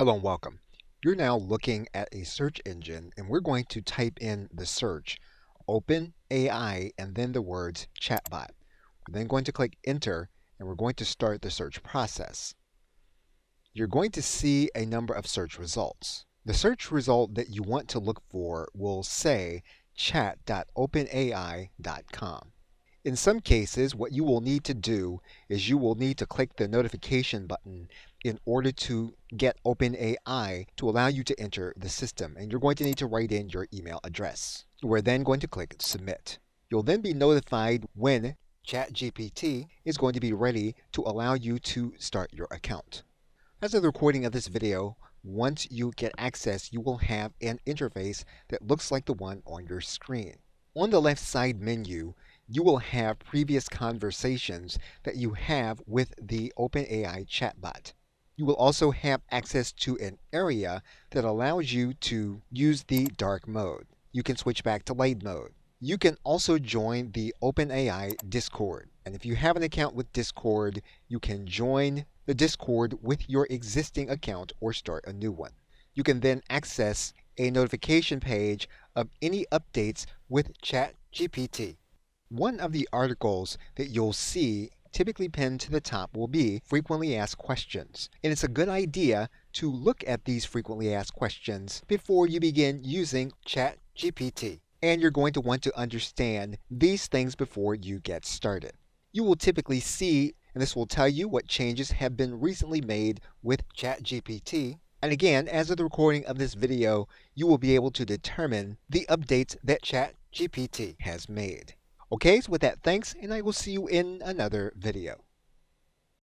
Hello and welcome. You're now looking at a search engine and we're going to type in the search Open AI and then the words chatbot. We're then going to click enter and we're going to start the search process. You're going to see a number of search results. The search result that you want to look for will say chat.openai.com. In some cases, what you will need to do is you will need to click the notification button in order to get OpenAI to allow you to enter the system. And you're going to need to write in your email address. We're then going to click Submit. You'll then be notified when ChatGPT is going to be ready to allow you to start your account. As of the recording of this video, once you get access, you will have an interface that looks like the one on your screen. On the left side menu, you will have previous conversations that you have with the OpenAI chatbot. You will also have access to an area that allows you to use the dark mode. You can switch back to light mode. You can also join the OpenAI Discord. And if you have an account with Discord, you can join the Discord with your existing account or start a new one. You can then access a notification page of any updates with ChatGPT. One of the articles that you'll see typically pinned to the top will be frequently asked questions. And it's a good idea to look at these frequently asked questions before you begin using ChatGPT. And you're going to want to understand these things before you get started. You will typically see, and this will tell you what changes have been recently made with ChatGPT. And again, as of the recording of this video, you will be able to determine the updates that ChatGPT has made. Okay, so with that, thanks, and I will see you in another video.